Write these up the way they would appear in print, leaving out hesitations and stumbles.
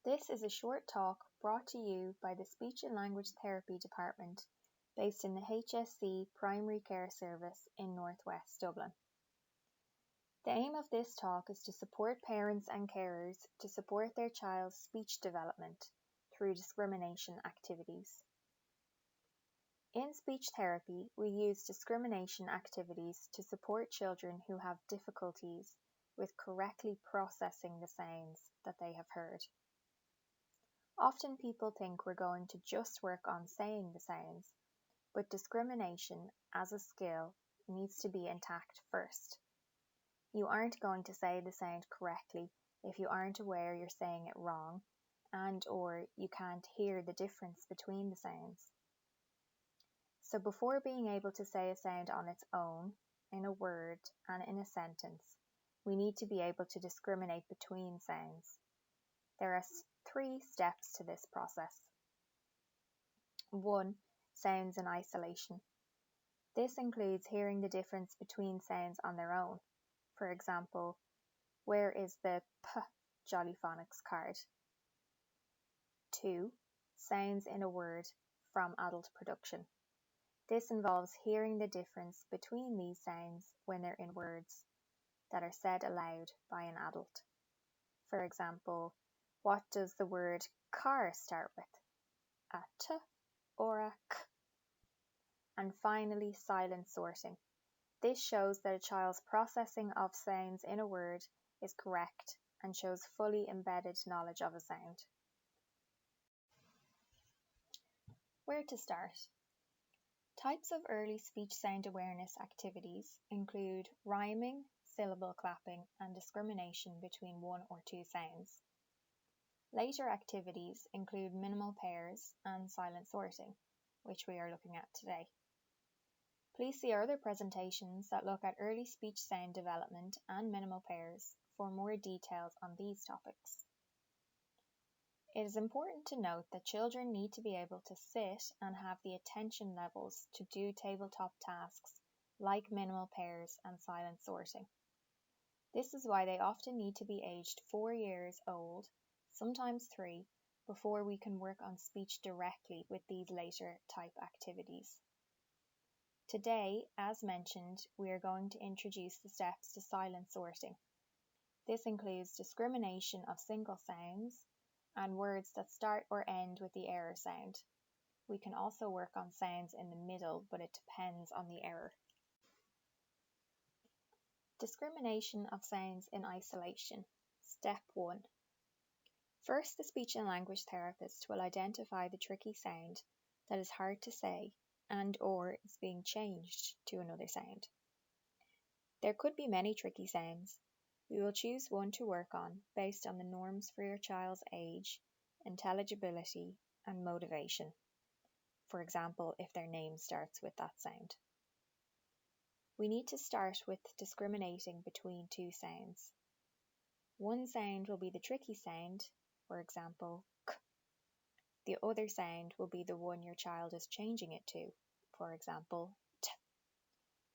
This is a short talk brought to you by the Speech and Language Therapy Department based in the HSC Primary Care Service in Northwest Dublin. The aim of this talk is to support parents and carers to support their child's speech development through discrimination activities. In speech therapy, we use discrimination activities to support children who have difficulties with correctly processing the sounds that they have heard. Often people think we're going to just work on saying the sounds, but discrimination as a skill needs to be intact first. You aren't going to say the sound correctly if you aren't aware you're saying it wrong and/or you can't hear the difference between the sounds. So before being able to say a sound on its own, in a word and in a sentence, we need to be able to discriminate between sounds. There are 3 steps to this process. 1. Sounds in isolation. This includes hearing the difference between sounds on their own. For example, where is the P Jollyphonics card? 2. Sounds in a word from adult production. This involves hearing the difference between these sounds when they're in words that are said aloud by an adult. For example, what does the word car start with? A T or a K? And finally, silent sorting. This shows that a child's processing of sounds in a word is correct and shows fully embedded knowledge of a sound. Where to start? Types of early speech sound awareness activities include rhyming, syllable clapping, and discrimination between 1 or 2 sounds. Later activities include minimal pairs and silent sorting, which we are looking at today. Please see our other presentations that look at early speech sound development and minimal pairs for more details on these topics. It is important to note that children need to be able to sit and have the attention levels to do tabletop tasks like minimal pairs and silent sorting. This is why they often need to be aged 4 years old, sometimes 3, before we can work on speech directly with these later type activities. Today, as mentioned, we are going to introduce the steps to silent sorting. This includes discrimination of single sounds and words that start or end with the error sound. We can also work on sounds in the middle, but it depends on the error. Discrimination of sounds in isolation. Step 1. First, the speech and language therapist will identify the tricky sound that is hard to say and/or is being changed to another sound. There could be many tricky sounds. We will choose one to work on based on the norms for your child's age, intelligibility, and motivation. For example, if their name starts with that sound. We need to start with discriminating between 2 sounds. One sound will be the tricky sound, for example, K. The other sound will be the one your child is changing it to, for example, T,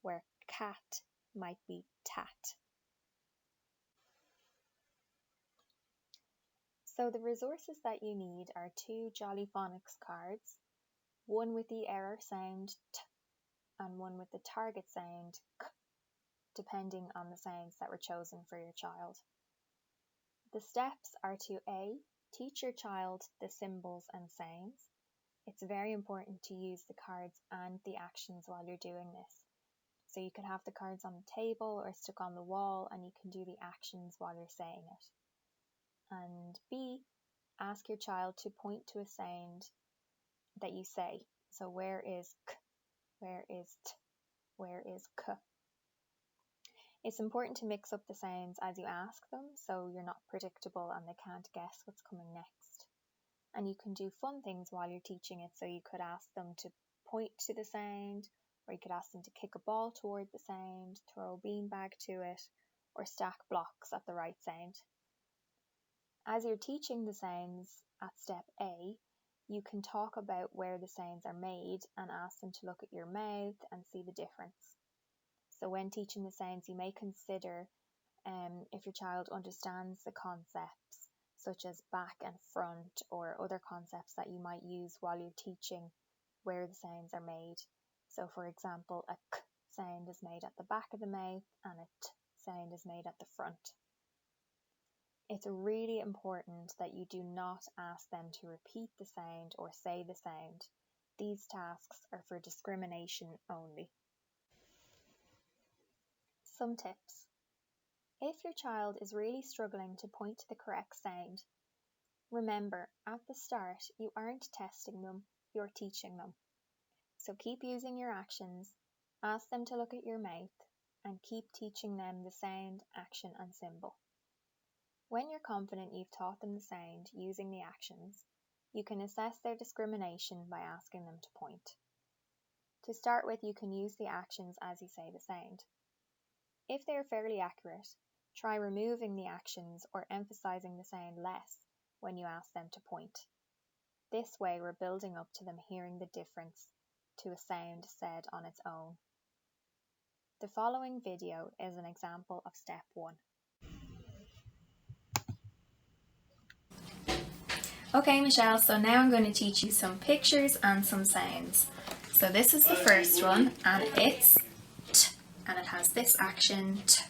where cat might be tat. So the resources that you need are 2 Jollyphonics cards, one with the error sound T and one with the target sound K, depending on the sounds that were chosen for your child. The steps are to A. Teach your child the symbols and sounds. It's very important to use the cards and the actions while you're doing this. So you could have the cards on the table or stuck on the wall and you can do the actions while you're saying it. And B. Ask your child to point to a sound that you say. So where is K? Where is T? Where is K? It's important to mix up the sounds as you ask them so you're not predictable and they can't guess what's coming next. And you can do fun things while you're teaching it, so you could ask them to point to the sound, or you could ask them to kick a ball toward the sound, throw a beanbag to it, or stack blocks at the right sound. As you're teaching the sounds at step A, you can talk about where the sounds are made and ask them to look at your mouth and see the difference. So when teaching the sounds, you may consider if your child understands the concepts such as back and front, or other concepts that you might use while you're teaching where the sounds are made. So for example, a k sound is made at the back of the mouth and a t sound is made at the front. It's really important that you do not ask them to repeat the sound or say the sound. These tasks are for discrimination only. Some tips. If your child is really struggling to point to the correct sound, remember, at the start, you aren't testing them, you're teaching them. So keep using your actions, ask them to look at your mouth, and keep teaching them the sound, action, and symbol. When you're confident you've taught them the sound using the actions, you can assess their discrimination by asking them to point. To start with, you can use the actions as you say the sound. If they are fairly accurate, try removing the actions or emphasizing the sound less when you ask them to point. This way, we're building up to them hearing the difference to a sound said on its own. The following video is an example of step 1. Okay, Michelle, so now I'm going to teach you some pictures and some sounds. So this is the first one, and it's t, and it has this action, t.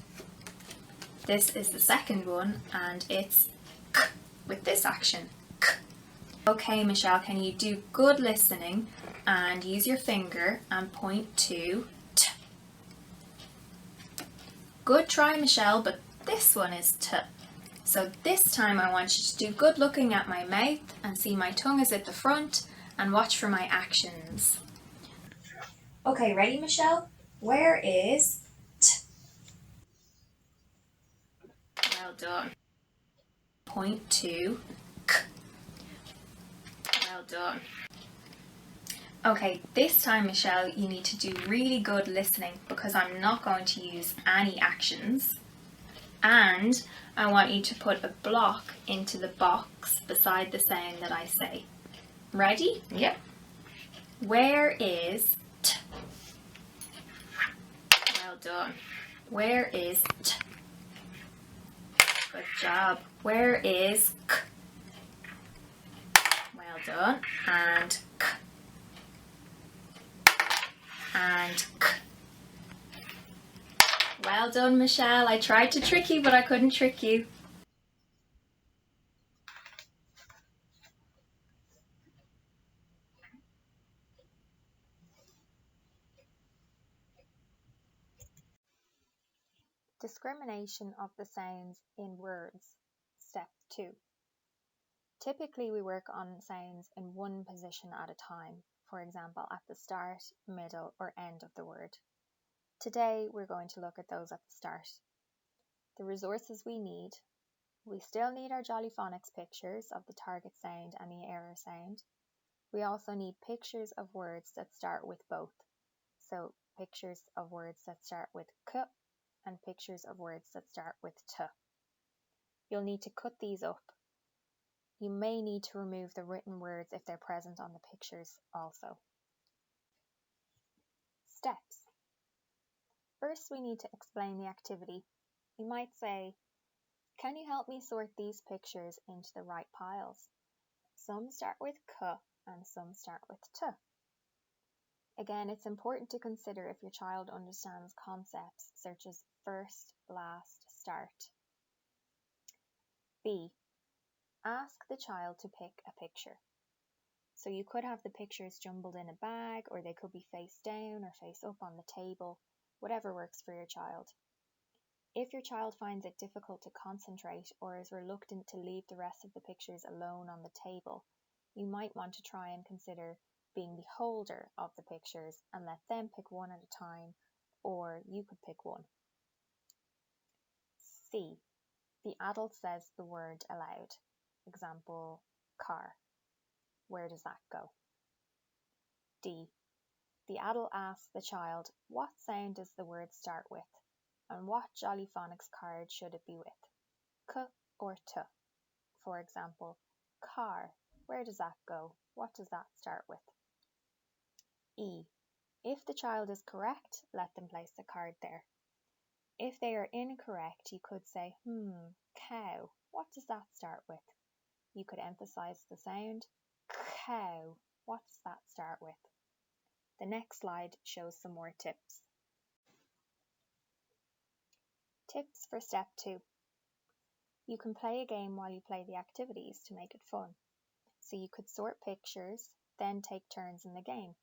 This is the second one, and it's k, with this action, k. Okay, Michelle, can you do good listening and use your finger and point to t? Good try, Michelle, but this one is t. So this time I want you to do good looking at my mouth and see my tongue is at the front and watch for my actions. Okay, ready, Michelle? Where is t? Well done. Point to k. Well done. Okay, this time, Michelle, you need to do really good listening because I'm not going to use any actions. And I want you to put a block into the box beside the sound that I say. Ready? Yep. Where is t? Well done. Where is t? Good job. Where is k? Well done. And k. And k. Well done, Michelle. I tried to trick you, but I couldn't trick you. Discrimination of the sounds in words. Step 2. Typically, we work on sounds in one position at a time, for example, at the start, middle, or end of the word. Today, we're going to look at those at the start. The resources we need. We still need our Jolly Phonics pictures of the target sound and the error sound. We also need pictures of words that start with both. So pictures of words that start with k and pictures of words that start with t. You'll need to cut these up. You may need to remove the written words if they're present on the pictures also. Steps. First, we need to explain the activity. You might say, can you help me sort these pictures into the right piles? Some start with k and some start with t. Again, it's important to consider if your child understands concepts such as first, last, start. B. Ask the child to pick a picture. So you could have the pictures jumbled in a bag, or they could be face down or face up on the table, whatever works for your child. If your child finds it difficult to concentrate or is reluctant to leave the rest of the pictures alone on the table, you might want to try and consider being the holder of the pictures and let them pick one at a time, or you could pick one. C. The adult says the word aloud. Example, car. Where does that go? D. The adult asks the child, what sound does the word start with? And what Jolly Phonics card should it be with? K or T? For example, car. Where does that go? What does that start with? E. If the child is correct, let them place the card there. If they are incorrect, you could say, cow. What does that start with? You could emphasize the sound. Cow. What does that start with? The next slide shows some more tips. Tips for step 2. You can play a game while you play the activities to make it fun. So you could sort pictures, then take turns in the game.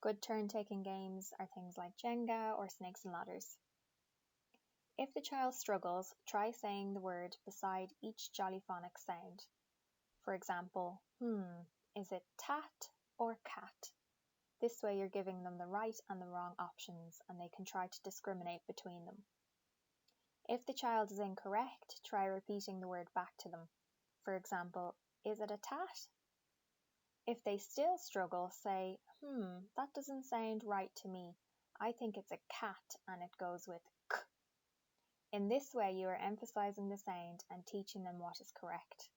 Good turn-taking games are things like Jenga or Snakes and Ladders. If the child struggles, try saying the word beside each jollyphonic sound. For example, is it tat or cat? This way you're giving them the right and the wrong options and they can try to discriminate between them. If the child is incorrect, try repeating the word back to them. For example, is it a tat? If they still struggle, say, that doesn't sound right to me. I think it's a cat and it goes with k. In this way, you are emphasizing the sound and teaching them what is correct.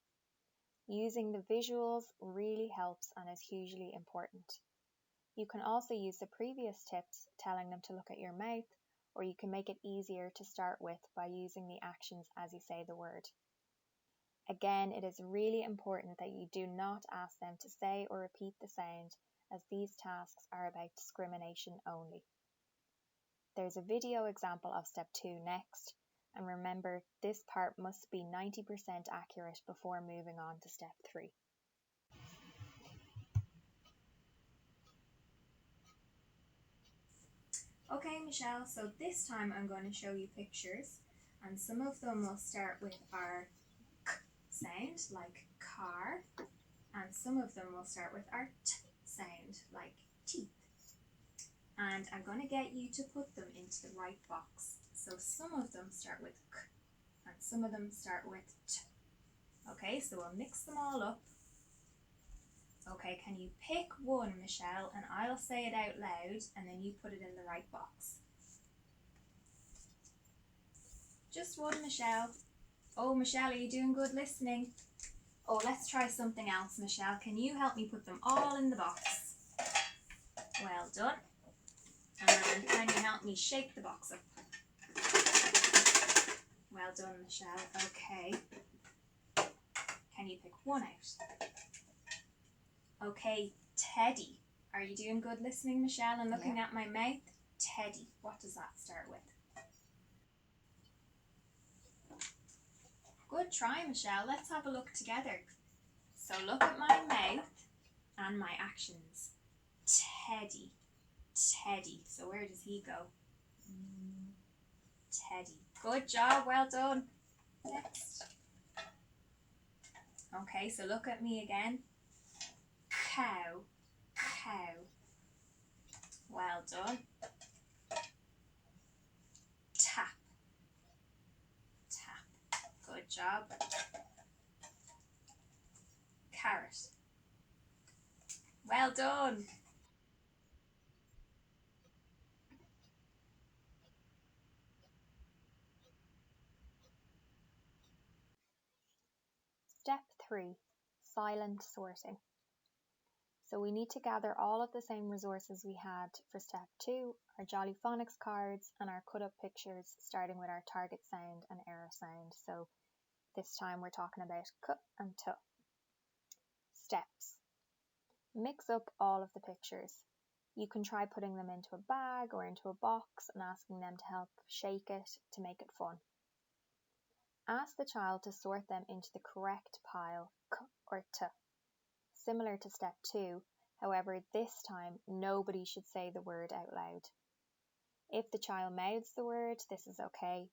Using the visuals really helps and is hugely important. You can also use the previous tips, telling them to look at your mouth, or you can make it easier to start with by using the actions as you say the word. Again, it is really important that you do not ask them to say or repeat the sound, as these tasks are about discrimination only. There's a video example of step 2 next, and remember this part must be 90% accurate before moving on to step 3. Okay, Michelle, so this time I'm going to show you pictures, and some of them will start with our k sound, like car, and some of them will start with our t sound, like teeth. And I'm going to get you to put them into the right box. So some of them start with k, and some of them start with t. Okay, so we'll mix them all up. Okay, can you pick one, Michelle, and I'll say it out loud, and then you put it in the right box. Just one, Michelle. Oh, Michelle, are you doing good listening? Oh, let's try something else, Michelle. Can you help me put them all in the box? Well done. And can you help me shake the box up? Well done, Michelle. Okay. Can you pick one out? Okay, Teddy. Are you doing good listening, Michelle, and looking at my mouth? Teddy. What does that start with? Good try, Michelle. Let's have a look together. So look at my mouth and my actions. Teddy. Teddy. So where does he go? Teddy. Good job. Well done. Next. Okay, so look at me again. Cow. Cow. Well done. Tap. Tap. Good job. Carrot. Well done. Step 3. Silent sorting. So we need to gather all of the same resources we had for step 2, our Jollyphonics cards and our cut up pictures, starting with our target sound and error sound. So this time we're talking about k and t. Steps. Mix up all of the pictures. You can try putting them into a bag or into a box and asking them to help shake it to make it fun. Ask the child to sort them into the correct pile, k or t. Similar to step 2, however, this time nobody should say the word out loud. If the child mouths the word, this is okay.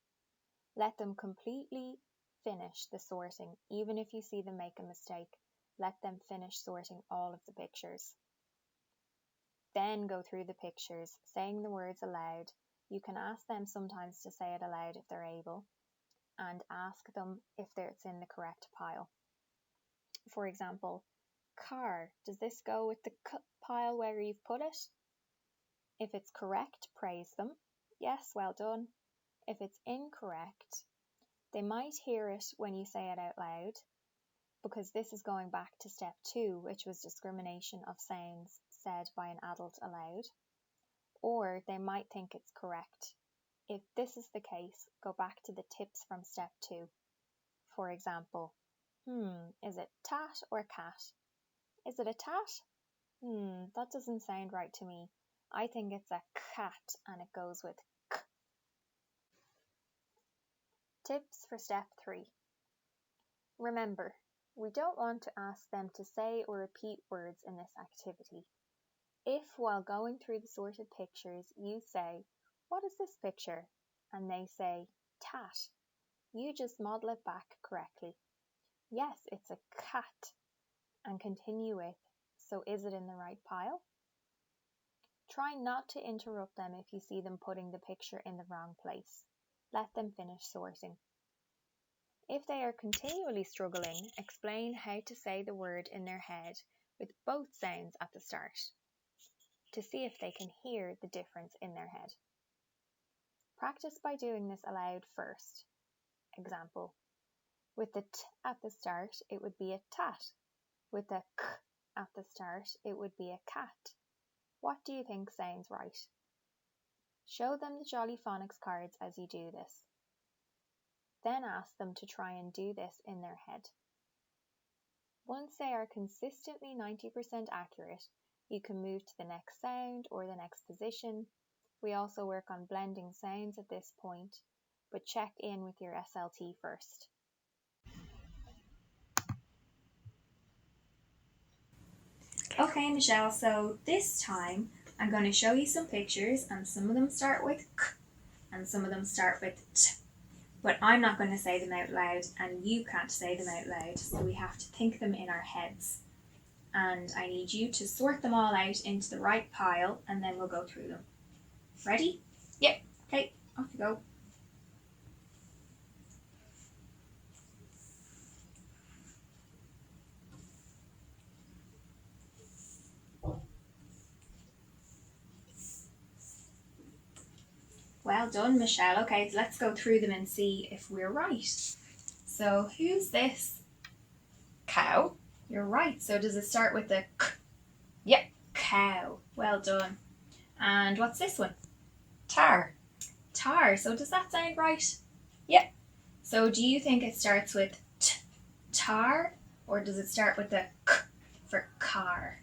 Let them completely finish the sorting, even if you see them make a mistake. Let them finish sorting all of the pictures. Then go through the pictures, saying the words aloud. You can ask them sometimes to say it aloud if they're able, and ask them if it's in the correct pile. For example, car, does this go with the pile where you've put it? If it's correct, praise them. Yes, well done. If it's incorrect, they might hear it when you say it out loud, because this is going back to step 2, which was discrimination of sounds said by an adult aloud, or they might think it's correct. If this is the case, go back to the tips from step 2. For example, is it tat or cat? Is it a tat? That doesn't sound right to me. I think it's a cat and it goes with k. Tips for step 3. Remember, we don't want to ask them to say or repeat words in this activity. If, while going through the sorted pictures, you say, "What is this picture?" and they say, "Tat," you just model it back correctly. "Yes, it's a cat," and continue with, "So is it in the right pile?" Try not to interrupt them if you see them putting the picture in the wrong place. Let them finish sorting. If they are continually struggling, explain how to say the word in their head with both sounds at the start to see if they can hear the difference in their head. Practice by doing this aloud first. Example, with the t at the start, it would be a tat. With the k at the start, it would be a cat. What do you think sounds right? Show them the Jolly Phonics cards as you do this. Then ask them to try and do this in their head. Once they are consistently 90% accurate, you can move to the next sound or the next position. We also work on blending sounds at this point, but check in with your SLT first. Okay, Michelle, so this time I'm going to show you some pictures and some of them start with k and some of them start with t. But I'm not going to say them out loud and you can't say them out loud, so we have to think them in our heads. And I need you to sort them all out into the right pile and then we'll go through them. Ready? Yep. Okay, off you go. Well done, Michelle. Okay, so let's go through them and see if we're right. So who's this? Cow. You're right. So does it start with the k? Yep, cow. Well done. And what's this one? Tar. Tar. So does that sound right? Yep. So do you think it starts with t, tar, or does it start with the k for car?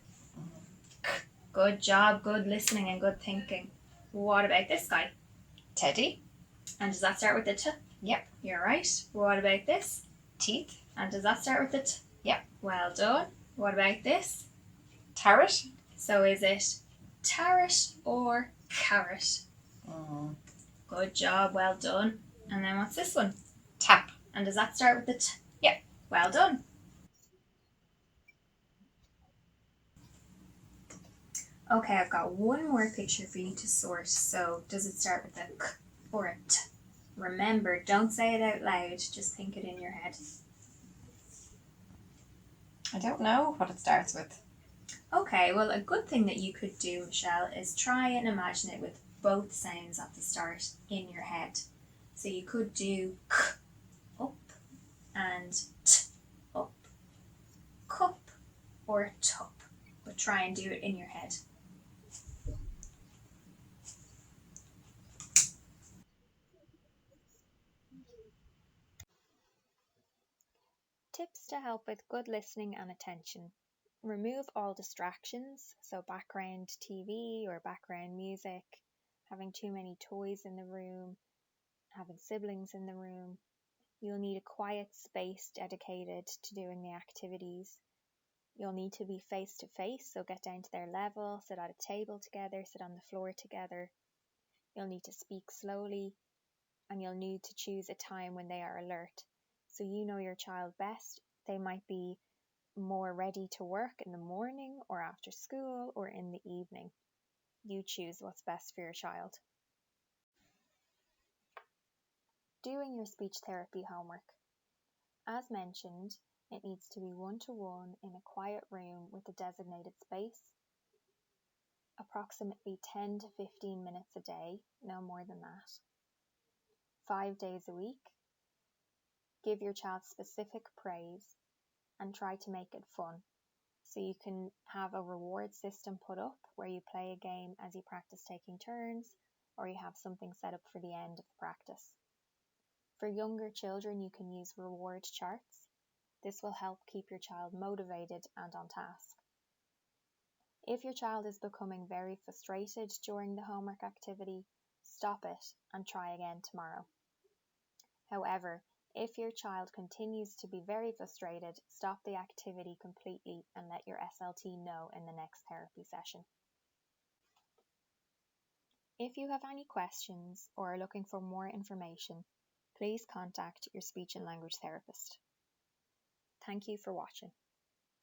K. Good job, good listening and good thinking. What about this guy? Teddy. And does that start with the t? Yep. You're right. What about this? Teeth. And does that start with the t? Yep. Well done. What about this? Tarot. So is it tarot or carrot? Good job, well done. And then what's this one? Tap. And does that start with the t? Yep. Well done. Okay, I've got one more picture for you to sort. So does it start with a k or a t? Remember, don't say it out loud, just think it in your head. I don't know what it starts with. Okay, well, a good thing that you could do, Michelle, is try and imagine it with both sounds at the start in your head. So you could do k, up, and t, up, cup, or tup, but try and do it in your head. Tips to help with good listening and attention. Remove all distractions, so background TV or background music, having too many toys in the room, having siblings in the room. You'll need a quiet space dedicated to doing the activities. You'll need to be face to face, so get down to their level, sit at a table together, sit on the floor together. You'll need to speak slowly, and you'll need to choose a time when they are alert. So you know your child best. They might be more ready to work in the morning or after school or in the evening. You choose what's best for your child. Doing your speech therapy homework. As mentioned, it needs to be one-to-one in a quiet room with a designated space, approximately 10 to 15 minutes a day, no more than that. 5 days a week. Give your child specific praise and try to make it fun. So you can have a reward system put up where you play a game as you practice taking turns, or you have something set up for the end of the practice. For younger children, you can use reward charts. This will help keep your child motivated and on task. If your child is becoming very frustrated during the homework activity, stop it and try again tomorrow. However, if your child continues to be very frustrated, stop the activity completely and let your SLT know in the next therapy session. If you have any questions or are looking for more information, please contact your speech and language therapist. Thank you for watching.